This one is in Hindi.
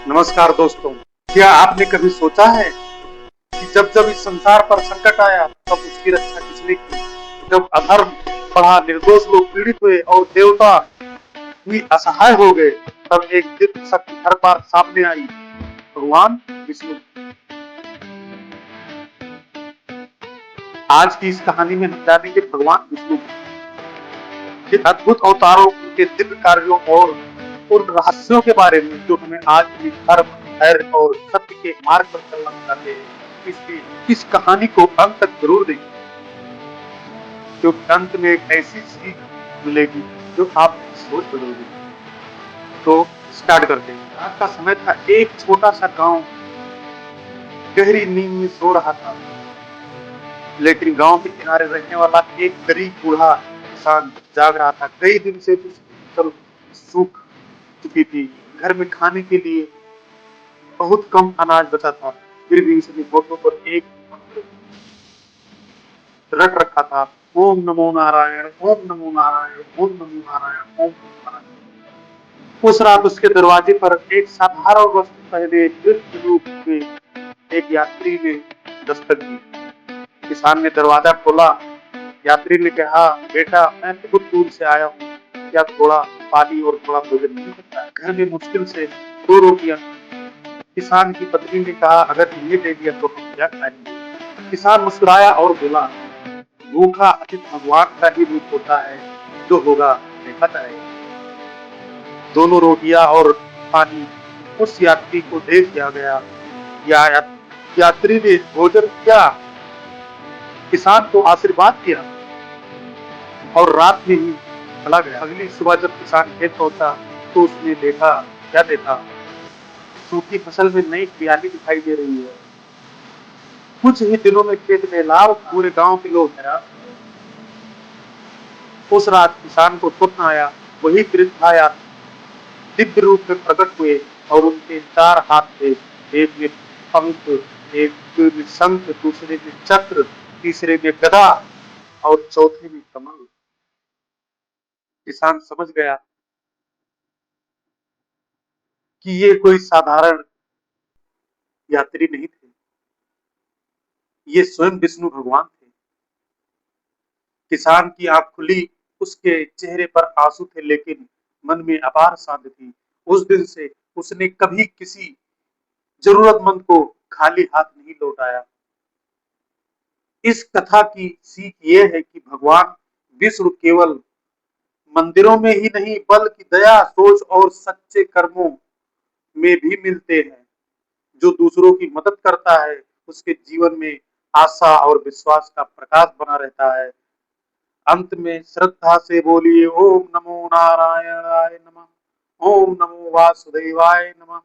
नमस्कार दोस्तों। क्या आपने कभी सोचा है कि जब जब इस संसार पर संकट आया तब उसकी रक्षा किसने की? जब अधर्म बढ़ा, निर्दोष लोग पीड़ित हुए और देवता भी असहाय हो गए, तब एक दिव्य शक्ति हर बार सामने आई, भगवान विष्णु। आज की इस कहानी में हम जानेंगे भगवान विष्णु के अद्भुत अवतारों, उनके दिव्य कार्यों और उन रहस्यों के बारे में जो हमें आज भी धर्म, धैर्य और सत्य के मार्ग पर चलना सिखाते हैं। इसलिए इस कहानी को अंत तक जरूर देखें, क्योंकि अंत में एक ऐसी सीख मिलेगी जो आपकी सोच बदल देगी। तो स्टार्ट करते हैं। रात का समय था। एक छोटा सा गांव गहरी नींद में सो रहा था, लेकिन गांव के किनारे रहने वाला एक गरीब बूढ़ा किसान जाग रहा था। कई दिन से उसकी फसल सूख चुकी थी। घर में खाने के लिए बहुत कम अनाज बचा था। फिर भी उसने फोटो पर एक मंत्र रट रखा था, ओम नमो नारायण, ओम नमो नारायण, ओम नमो नारायण, ओम नमो नारायण। उस रात उसके दरवाजे पर एक साधारण वस्त्र पहने युद्ध रूप में एक यात्री ने दस्तक दी। किसान ने दरवाजा खोला। यात्री ने कहा, बेटा मैं बहुत दूर से आया हूँ, क्या थोड़ा पानी और थोड़ा भोजन मिल सकता है? घर में मुश्किल से दो रोटियां। किसान की पत्नी ने कहा, अगर इन्हें दे दिया तो हम क्या खाएंगे? किसान मुस्कुराया और बोला, भूखा अतिथि भगवान का ही रूप होता है, जो होगा देखा जाएगा। दोनों रोटियां और पानी उस यात्री को दे दिया गया। या, यात्री ने भोजन किया, किसान को आशीर्वाद दिया और रात में ही चला गया। अगली सुबह जब किसान खेत पहुंचा तो उसने देखा, क्या देखा? सूखी फसल में नई हरियाली दिखाई दे रही है। कुछ ही दिनों में खेत में लाभ, पूरे गांव के लोग हैरान। उस रात किसान को स्वप्न आया, वही वृद्ध दिव्य रूप में प्रकट हुए और उनके चार हाथ थे। एक में पंख, एक में शंख, दूसरे में चक्र, तीसरे में गदा और चौथे में कमल। किसान समझ गया कि ये कोई साधारण यात्री नहीं थे, ये स्वयं विष्णु भगवान थे। किसान की आंख खुली, उसके चेहरे पर आंसू थे, लेकिन मन में अपार शांति थी। उस दिन से उसने कभी किसी जरूरतमंद को खाली हाथ नहीं लौटाया। इस कथा की सीख ये है कि भगवान विष्णु केवल मंदिरों में ही नहीं, बल्कि दया, सोच और सच्चे कर्मों में भी मिलते हैं। जो दूसरों की मदद करता है, उसके जीवन में आशा और विश्वास का प्रकाश बना रहता है। अंत में श्रद्धा से बोलिए, ओम नमो नारायणाय नमः, ओम नमो वासुदेवाय नमः।